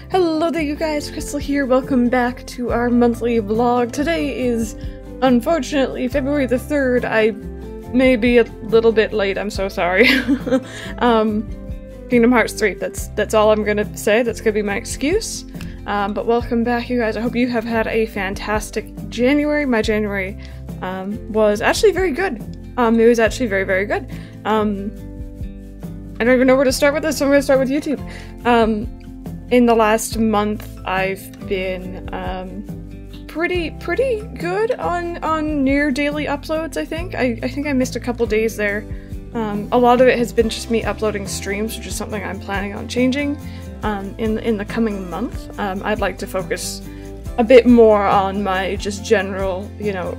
Hello there you guys, Crystal here, welcome back to our monthly vlog. Today is, unfortunately, February the 3rd. I may be a little bit late, I'm so sorry. Kingdom Hearts 3, that's all I'm gonna say, that's gonna be my excuse. But welcome back you guys, I hope you have had a fantastic January. My January was actually very good. It was actually very, very good. I don't even know where to start with this, so I'm gonna start with YouTube. In the last month, I've been pretty good on near daily uploads. I think I missed a couple days there. A lot of it has been just me uploading streams, which is something I'm planning on changing in the coming month. I'd like to focus a bit more on my just general,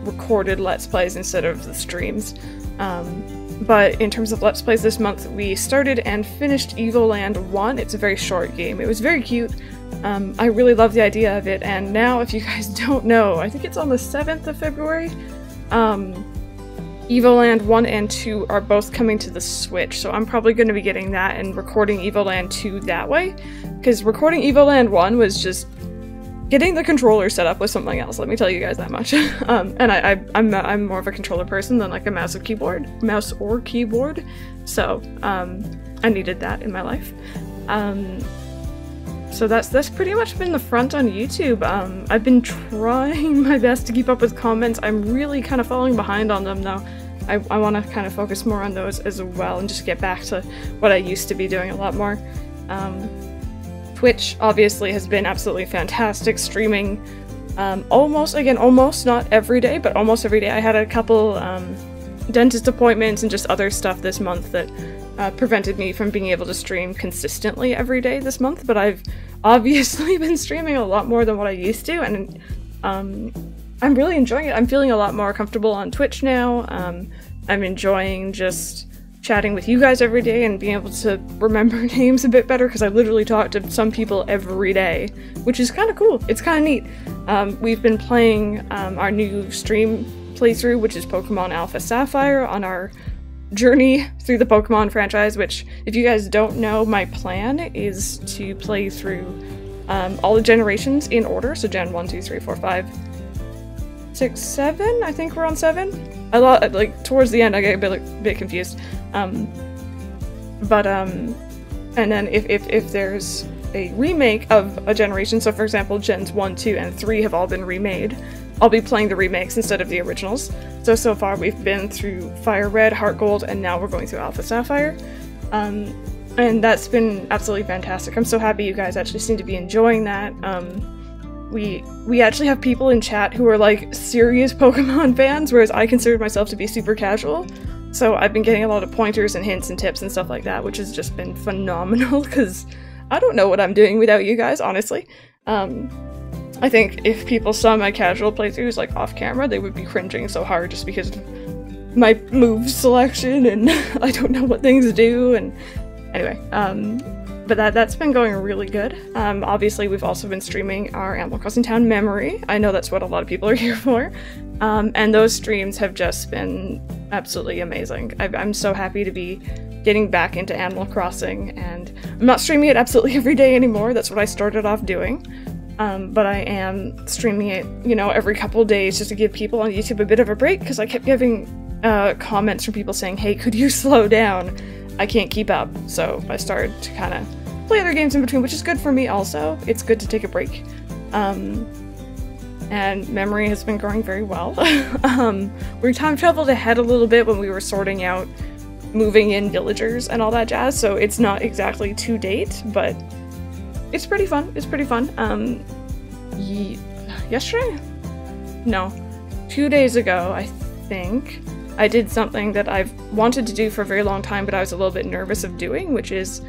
recorded Let's Plays instead of the streams. But in terms of Let's Plays this month, we started and finished Evoland 1. It's a very short game. It was very cute. I really love the idea of it, and now, if you guys don't know, I think it's on the 7th of February, Evoland 1 and 2 are both coming to the Switch, so I'm probably going to be getting that and recording Evoland 2 that way, because recording Evoland 1 was just getting the controller set up was something else, let me tell you guys that much. And I'm more of a controller person than like a mouse or keyboard, so I needed that in my life. So that's pretty much been the front on YouTube. I've been trying my best to keep up with comments. I'm really kind of falling behind on them though. I want to kind of focus more on those as well and just get back to what I used to be doing a lot more. Twitch obviously has been absolutely fantastic, streaming almost not every day, but almost every day. I had a couple dentist appointments and just other stuff this month that prevented me from being able to stream consistently every day this month, but I've obviously been streaming a lot more than what I used to, and I'm really enjoying it. I'm feeling a lot more comfortable on Twitch now. I'm enjoying just chatting with you guys every day and being able to remember names a bit better, because I literally talk to some people every day, which is kind of cool. It's kind of neat. We've been playing our new stream playthrough, which is Pokemon Alpha Sapphire, on our journey through the Pokemon franchise, which, if you guys don't know, my plan is to play through all the generations in order, so Gen 1, 2, 3, 4, 5, 6, 7? I think we're on 7? Like, towards the end I get a bit confused. And then if there's a remake of a generation, so for example Gens 1, 2, and 3 have all been remade, I'll be playing the remakes instead of the originals. So far we've been through Fire Red, Heart Gold, and now we're going through Alpha Sapphire. And that's been absolutely fantastic. I'm so happy you guys actually seem to be enjoying that. We actually have people in chat who are like serious Pokemon fans, whereas I consider myself to be super casual. So I've been getting a lot of pointers and hints and tips and stuff like that, which has just been phenomenal, because I don't know what I'm doing without you guys, honestly. I think if people saw my casual playthroughs like off camera, they would be cringing so hard just because of my move selection and I don't know what things do, and anyway, but that's been going really good. Obviously we've also been streaming our Animal Crossing Town Memory. I know that's what a lot of people are here for. And those streams have just been absolutely amazing. I'm so happy to be getting back into Animal Crossing, and I'm not streaming it absolutely every day anymore. That's what I started off doing. But I am streaming it, every couple days just to give people on YouTube a bit of a break, because I kept getting comments from people saying, hey, could you slow down? I can't keep up. So I started to kind of play other games in between, which is good for me also. It's good to take a break. And Memory has been growing very well. We time traveled ahead a little bit when we were sorting out moving in villagers and all that jazz, so it's not exactly to date, but it's pretty fun. It's pretty fun. Yesterday? No. 2 days ago, I think, I did something that I've wanted to do for a very long time, but I was a little bit nervous of doing, which is,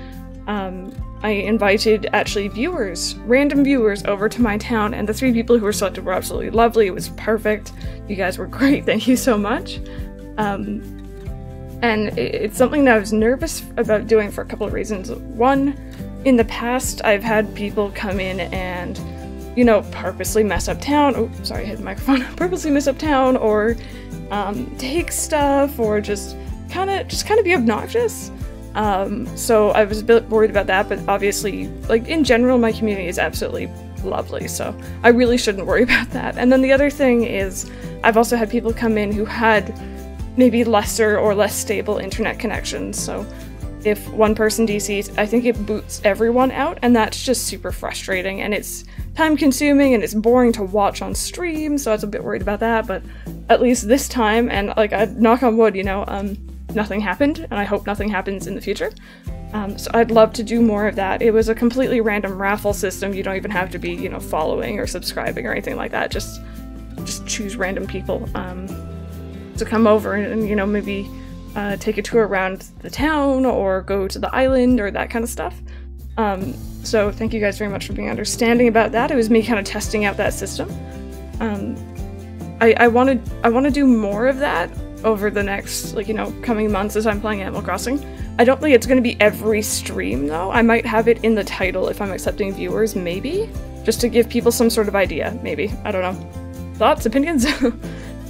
I invited, actually, random viewers over to my town, and the 3 people who were selected were absolutely lovely. It was perfect. You guys were great. Thank you so much. And it's something that I was nervous about doing for a couple of reasons. One, in the past, I've had people come in and, purposely mess up town. Oh, sorry, I hit the microphone. Purposely mess up town, or take stuff, or just kind of be obnoxious. So I was a bit worried about that, but obviously, like, in general, my community is absolutely lovely, so I really shouldn't worry about that. And then the other thing is, I've also had people come in who had maybe lesser or less stable internet connections, so if one person DCs, I think it boots everyone out, and that's just super frustrating, and it's time consuming and it's boring to watch on stream, so I was a bit worried about that, but at least this time, and like, I knock on wood, you know, nothing happened, and I hope nothing happens in the future. So I'd love to do more of that. It was a completely random raffle system. You don't even have to be, you know, following or subscribing or anything like that. Just choose random people to come over and you know, maybe take a tour around the town or go to the island or that kind of stuff. So thank you guys very much for being understanding about that. It was me kind of testing out that system. I want to do more of that over the next, like, you know, coming months as I'm playing Animal Crossing. I don't think it's going to be every stream, though. I might have it in the title if I'm accepting viewers, maybe? Just to give people some sort of idea, maybe. I don't know. Thoughts? Opinions?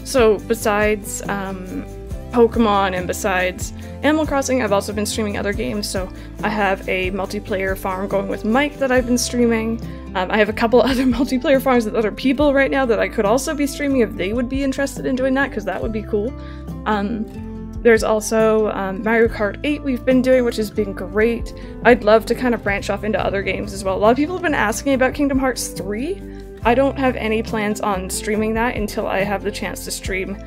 So, besides Pokemon and besides Animal Crossing, I've also been streaming other games, so I have a multiplayer farm going with Mike that I've been streaming. I have a couple other multiplayer farms with other people right now that I could also be streaming if they would be interested in doing that, because that would be cool. There's also Mario Kart 8 we've been doing, which has been great. I'd love to kind of branch off into other games as well. A lot of people have been asking about Kingdom Hearts 3. I don't have any plans on streaming that until I have the chance to stream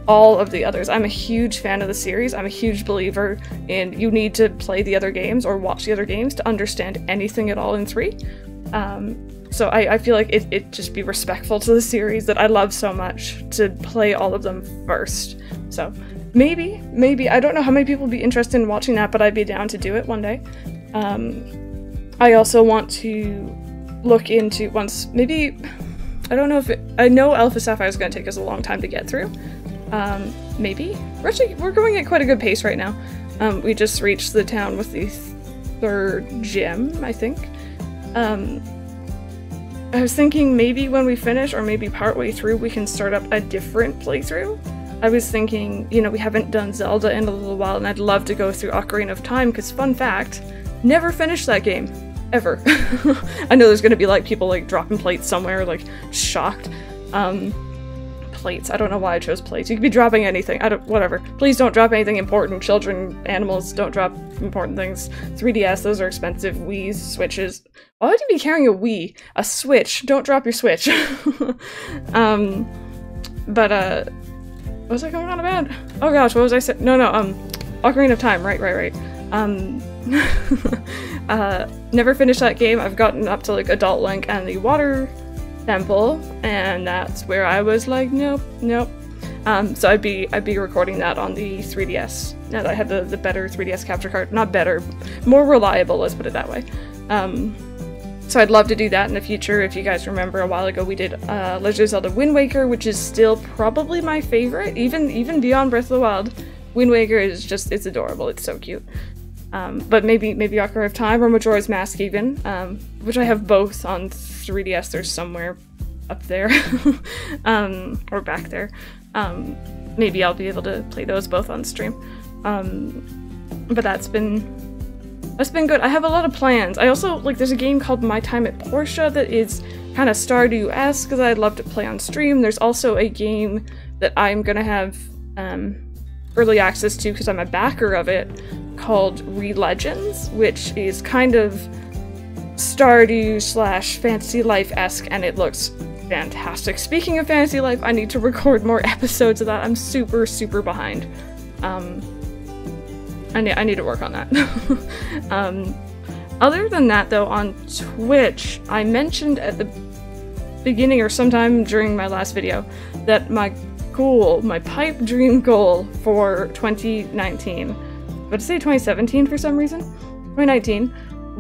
all of the others. I'm a huge fan of the series. I'm a huge believer in you need to play the other games or watch the other games to understand anything at all in 3. So I feel like it'd just be respectful to the series that I love so much to play all of them first. So maybe, I don't know how many people would be interested in watching that, but I'd be down to do it one day. I also want to look into once, maybe, I don't know if I know Alpha Sapphire is going to take us a long time to get through. Maybe? We're going at quite a good pace right now. We just reached the town with the 3rd gym, I think. I was thinking maybe when we finish, or maybe partway through, we can start up a different playthrough. I was thinking, you know, we haven't done Zelda in a little while, and I'd love to go through Ocarina of Time, because fun fact, never finished that game. Ever. I know there's gonna be like people like dropping plates somewhere, like shocked. Plates. I don't know why I chose plates. You could be dropping anything. Whatever. Please don't drop anything important. Children, animals, don't drop important things. 3DS, those are expensive. Wii's, Switches. Why would you be carrying a Wii? A Switch. Don't drop your Switch. What was I going on about? Oh gosh, what was I saying? No, Ocarina of Time. Right. Never finished that game. I've gotten up to like Adult Link and the Water Temple, and that's where I was like, nope. So I'd be recording that on the 3DS. Now that I have the better 3DS capture card. Not better, more reliable, let's put it that way. So I'd love to do that in the future. If you guys remember, a while ago we did Legend of Zelda Wind Waker, which is still probably my favorite, even beyond Breath of the Wild. Wind Waker is just, it's adorable, it's so cute. But maybe Ocarina of Time or Majora's Mask even, which I have both on 3DS. There's somewhere up there, or back there. Maybe I'll be able to play those both on stream. But that's been good. I have a lot of plans. I also, like, there's a game called My Time at Portia that is kind of Stardew-esque that I'd love to play on stream. There's also a game that I'm gonna have early access to because I'm a backer of it, called Re-Legends, which is kind of Stardew / Fantasy Life-esque, and it looks fantastic. Speaking of Fantasy Life, I need to record more episodes of that. I'm super behind. I need to work on that. Other than that, though, on Twitch, I mentioned at the beginning or sometime during my last video that my pipe dream goal for 2019, but to say 2017 for some reason, 2019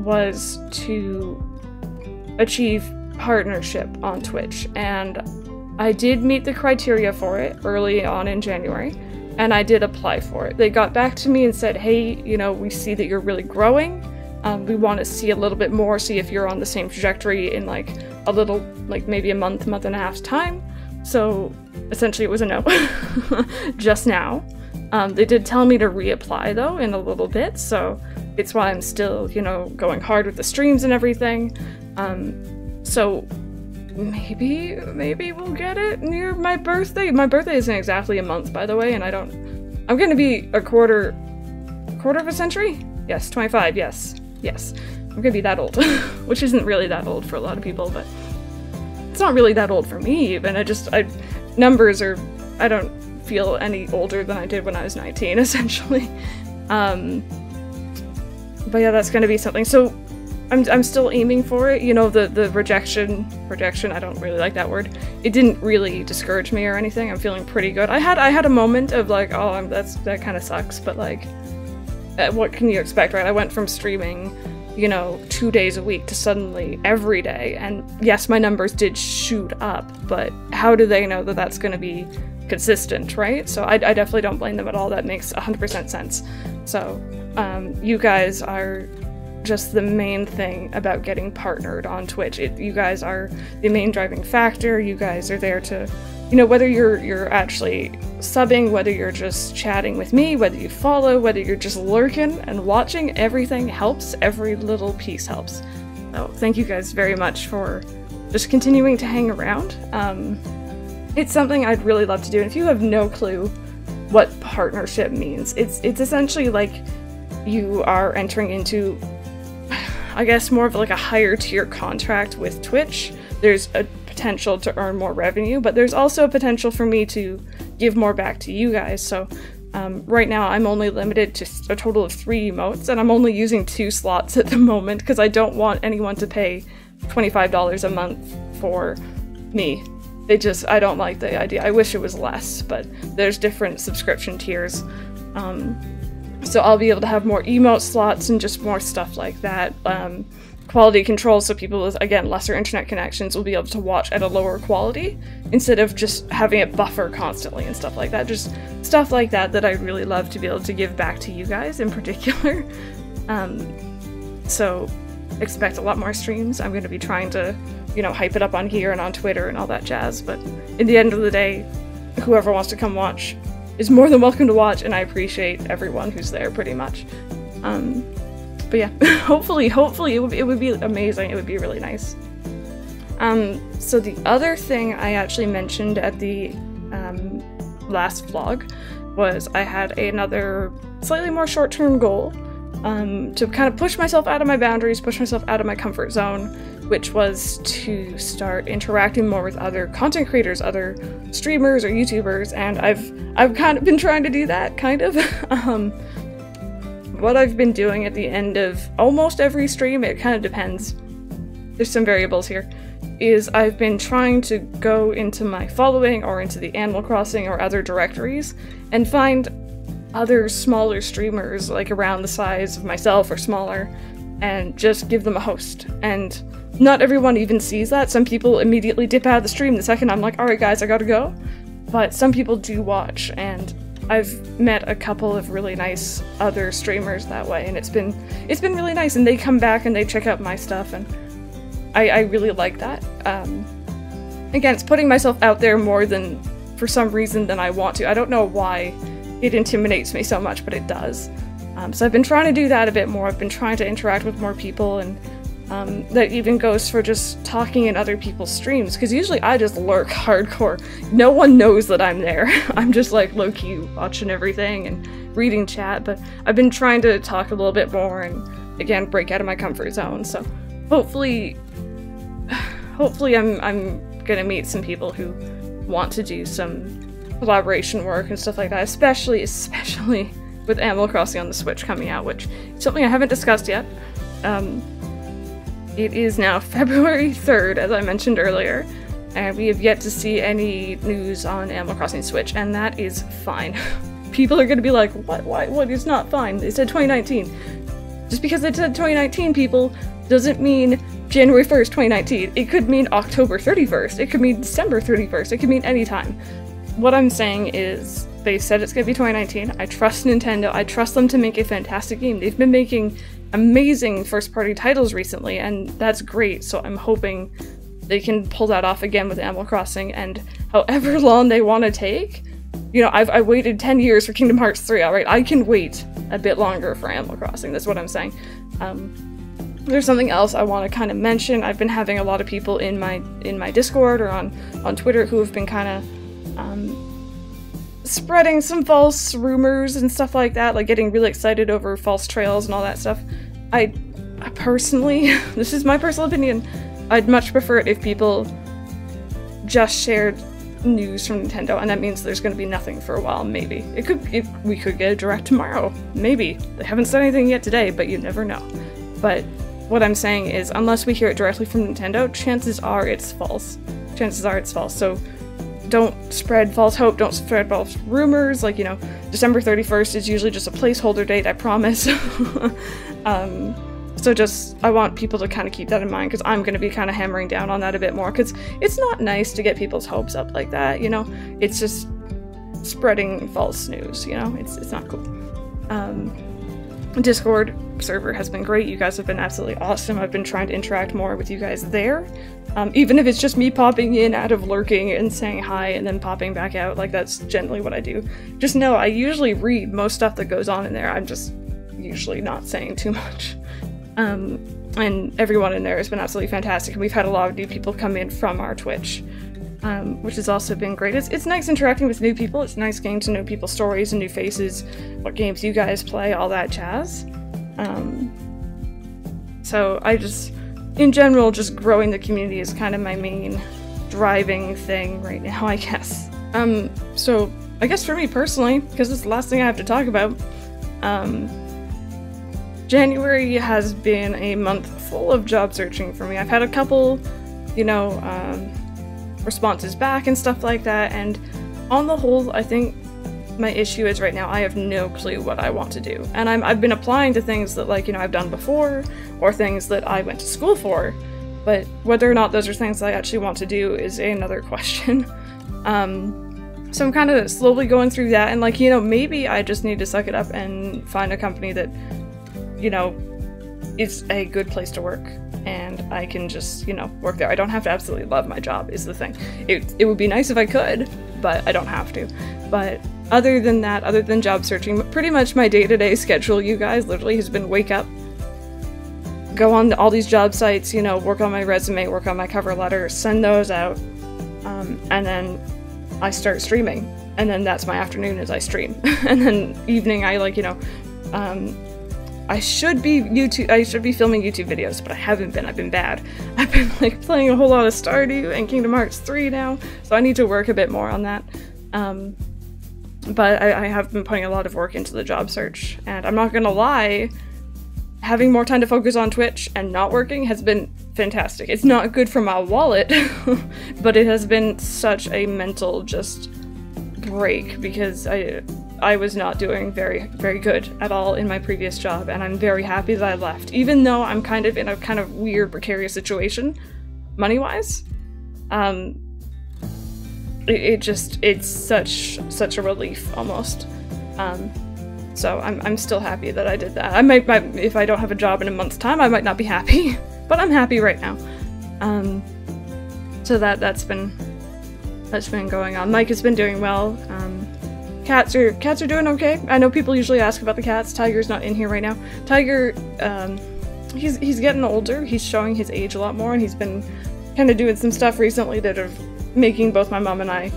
was to achieve partnership on Twitch, and I did meet the criteria for it early on in January, and I did apply for it. They got back to me and said, hey, you know, we see that you're really growing. We want to see a little bit more, see if you're on the same trajectory in like a little, like maybe a month and a half's time. So essentially it was a no. Just now. They did tell me to reapply though in a little bit, so it's why I'm still, you know, going hard with the streams and everything. So maybe we'll get it near my birthday. My birthday isn't exactly a month, by the way, and I'm gonna be a quarter of a century? Yes, 25, yes. I'm gonna be that old, which isn't really that old for a lot of people, but it's not really that old for me even. Numbers are, I don't feel any older than I did when I was 19, essentially. But yeah, that's gonna be something. So I'm still aiming for it. You know, the rejection, I don't really like that word. It didn't really discourage me or anything. I'm feeling pretty good. I had a moment of like, oh, that kind of sucks, but like, what can you expect, right? I went from streaming, you know, 2 days a week to suddenly every day, and yes, my numbers did shoot up, but how do they know that that's going to be consistent, right? So I definitely don't blame them at all. That makes 100% sense. So you guys are just the main thing about getting partnered on Twitch. You guys are the main driving factor. You guys are there to, you know, whether you're actually subbing, whether you're just chatting with me, whether you follow, whether you're just lurking and watching, everything helps. Every little piece helps. So thank you guys very much for just continuing to hang around. It's something I'd really love to do, and if you have no clue what partnership means, it's essentially like you are entering into, I guess, more of like a higher tier contract with Twitch. There's a potential to earn more revenue, but there's also a potential for me to give more back to you guys. So right now I'm only limited to a total of 3 emotes, and I'm only using 2 slots at the moment because I don't want anyone to pay $25 a month for me. I don't like the idea. I wish it was less, but there's different subscription tiers. So I'll be able to have more emote slots and just more stuff like that. Quality control, so people with, again, lesser internet connections will be able to watch at a lower quality instead of just having it buffer constantly and stuff like that. Just stuff like that that I'd really love to be able to give back to you guys in particular. So expect a lot more streams. I'm going to be trying to, you know, hype it up on here and on Twitter and all that jazz, but in the end of the day, whoever wants to come watch is more than welcome to watch, and I appreciate everyone who's there pretty much. But yeah, hopefully it would be amazing. It would be really nice. So the other thing I actually mentioned at the last vlog was I had another slightly more short-term goal to kind of push myself out of my boundaries, push myself out of my comfort zone, which was to start interacting more with other content creators, other streamers or YouTubers, and I've kind of been trying to do that, kind of. What I've been doing at the end of almost every stream, it kind of depends, there's some variables here, is I've been trying to go into my following or into the Animal Crossing or other directories and find other smaller streamers, like around the size of myself or smaller, and just give them a host. And not everyone even sees that. Some people immediately dip out of the stream the second I'm like, alright guys, I gotta go. But some people do watch, and I've met a couple of really nice other streamers that way, and it's been really nice, and they come back and they check out my stuff, and I really like that. Again, it's putting myself out there more than, for some reason, than I want to. I don't know why it intimidates me so much, but it does. So I've been trying to do that a bit more. I've been trying to interact with more people, and that even goes for just talking in other people's streams, because usually I just lurk hardcore. No one knows that I'm there. I'm just like low-key watching everything and reading chat, but I've been trying to talk a little bit more and, again, break out of my comfort zone. So hopefully I'm gonna meet some people who want to do some collaboration work and stuff like that, especially with Animal Crossing on the Switch coming out, which is something I haven't discussed yet. It is now February 3rd, as I mentioned earlier, and we have yet to see any news on Animal Crossing Switch, and that is fine. People are gonna be like, what? Why? What is not fine? They said 2019. Just because they said 2019, people, doesn't mean January 1st, 2019. It could mean October 31st. It could mean December 31st. It could mean any time. What I'm saying is, they said it's gonna be 2019. I trust Nintendo. I trust them to make a fantastic game. They've been making amazing first-party titles recently, and that's great, so I'm hoping they can pull that off again with Animal Crossing, and however long they want to take, you know, I waited 10 years for Kingdom Hearts 3, alright? I can wait a bit longer for Animal Crossing, that's what I'm saying. There's something else I want to kind of mention. I've been having a lot of people in my Discord or on Twitter who have been kind of spreading some false rumors and stuff like that, like getting really excited over false trails and all that stuff. I personally, this is my personal opinion, I'd much prefer it if people just shared news from Nintendo, and that means there's going to be nothing for a while, maybe. We could get a direct tomorrow, maybe. They haven't said anything yet today, but you never know. But what I'm saying is, unless we hear it directly from Nintendo, chances are it's false. Chances are it's false, so don't spread false hope, don't spread false rumors, like, you know, December 31st is usually just a placeholder date, I promise. So just, I want people to kind of keep that in mind, because I'm going to be kind of hammering down on that a bit more, because it's not nice to get people's hopes up like that, you know? It's just spreading false news, you know? It's not cool. Discord server has been great, you guys have been absolutely awesome. I've been trying to interact more with you guys there. Even if it's just me popping in out of lurking and saying hi and then popping back out, like that's generally what I do. Just know I usually read most stuff that goes on in there, I'm just usually not saying too much. And everyone in there has been absolutely fantastic, and we've had a lot of new people come in from our Twitch, which has also been great. It's nice interacting with new people, it's nice getting to know people's stories and new faces, what games you guys play, all that jazz. So I just, in general, just growing the community is kind of my main driving thing right now, I guess. So I guess for me personally, because it's the last thing I have to talk about, January has been a month full of job searching for me. I've had a couple, you know, responses back and stuff like that, and on the whole, I think my issue is right now I have no clue what I want to do. And I've been applying to things that, like, you know, I've done before, or things that I went to school for, but whether or not those are things I actually want to do is another question. So I'm kind of slowly going through that, and, like, you know, maybe I just need to suck it up and find a company that, you know, is a good place to work, and I can just, you know, work there. I don't have to absolutely love my job, is the thing. It would be nice if I could, but I don't have to. But other than that, other than job searching, pretty much my day-to-day schedule, you guys, literally has been wake up, go on all these job sites, you know, work on my resume, work on my cover letter, send those out, and then I start streaming. And then that's my afternoon as I stream. And then evening I, like, you know, I should be filming YouTube videos, but I haven't been. I've been bad. I've been, like, playing a whole lot of Stardew and Kingdom Hearts 3 now, so I need to work a bit more on that. But I have been putting a lot of work into the job search, and I'm not gonna lie, having more time to focus on Twitch and not working has been fantastic. It's not good for my wallet, but it has been such a mental just break, because I was not doing very, very good at all in my previous job, and I'm very happy that I left, even though I'm kind of in a kind of weird, precarious situation, money-wise. It's such a relief, almost. So I'm still happy that I did that. I might, if I don't have a job in a month's time, I might not be happy, but I'm happy right now. So that's been going on. Mike has been doing well. Cats are doing okay. I know people usually ask about the cats. Tiger's not in here right now. Tiger, he's getting older. He's showing his age a lot more, and he's been kind of doing some stuff recently that are making both my mom and I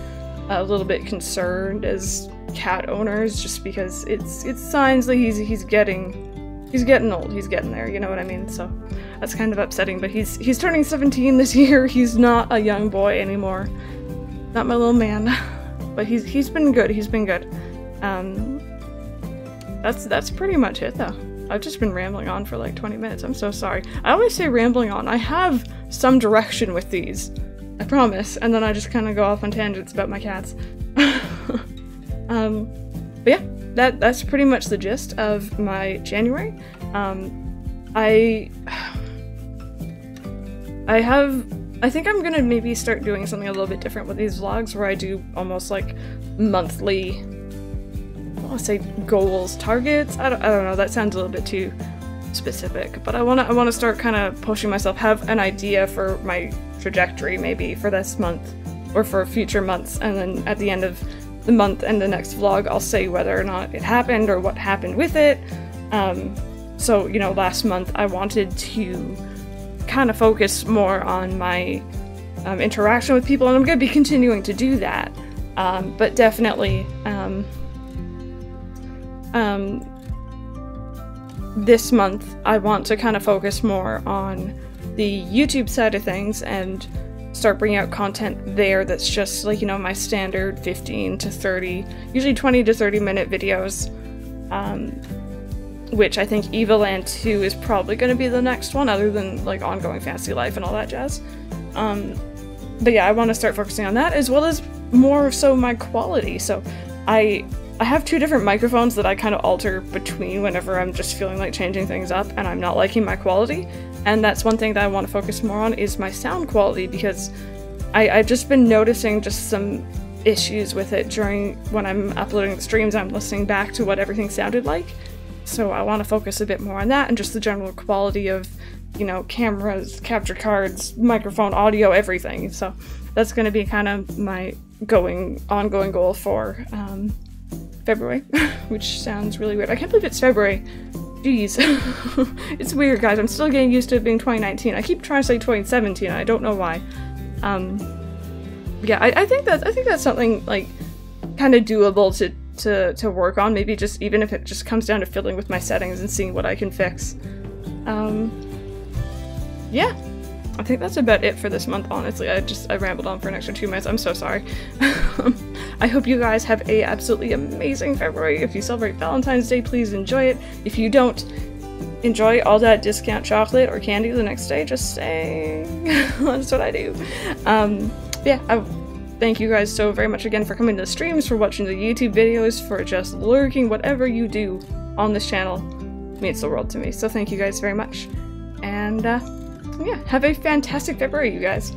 a little bit concerned as cat owners, just because it's signs that he's getting old. He's getting there, you know what I mean? So that's kind of upsetting, but he's turning 17 this year. He's not a young boy anymore. Not my little man. But he's been good. He's been good. That's pretty much it, though. I've just been rambling on for like 20 minutes. I'm so sorry. I always say rambling on. I have some direction with these, I promise. And then I just kind of go off on tangents about my cats. But yeah, that's pretty much the gist of my January. I think I'm gonna maybe start doing something a little bit different with these vlogs, where I do almost like monthly, I want to say goals, targets. I don't know. That sounds a little bit too specific, but I wanna start kind of pushing myself, have an idea for my trajectory maybe for this month or for future months, and then at the end of the month and the next vlog, I'll say whether or not it happened or what happened with it. So, you know, last month I wanted to kind of focus more on my interaction with people, and I'm going to be continuing to do that. But definitely, this month I want to kind of focus more on the YouTube side of things and start bringing out content there that's just like, you know, my standard 15 to 30, usually 20 to 30 minute videos, which I think Evoland 2 is probably going to be the next one, other than like ongoing fantasy life and all that jazz. But yeah, I want to start focusing on that, as well as more so my quality. So I have two different microphones that I kind of alter between whenever I'm just feeling like changing things up and I'm not liking my quality. And that's one thing that I want to focus more on, is my sound quality, because I've just been noticing just some issues with it when I'm uploading the streams. I'm listening back to what everything sounded like. So I want to focus a bit more on that and just the general quality of, you know, cameras, capture cards, microphone, audio, everything. So that's going to be kind of my ongoing goal for February, which sounds really weird. I can't believe it's February. Jeez. It's weird, guys. I'm still getting used to it being 2019. I keep trying to say 2017. I don't know why. Yeah, I think that's something like kind of doable to work on. Maybe just even if it just comes down to fiddling with my settings and seeing what I can fix. Yeah, I think that's about it for this month, honestly. I rambled on for an extra 2 minutes. I'm so sorry. I hope you guys have a absolutely amazing February. If you celebrate Valentine's Day, please enjoy it. If you don't, enjoy all that discount chocolate or candy the next day. Just saying. That's what I do. Yeah, I thank you guys so very much again for coming to the streams, for watching the YouTube videos, for just lurking. Whatever you do on this channel means the world to me. So thank you guys very much. And yeah, have a fantastic February, you guys.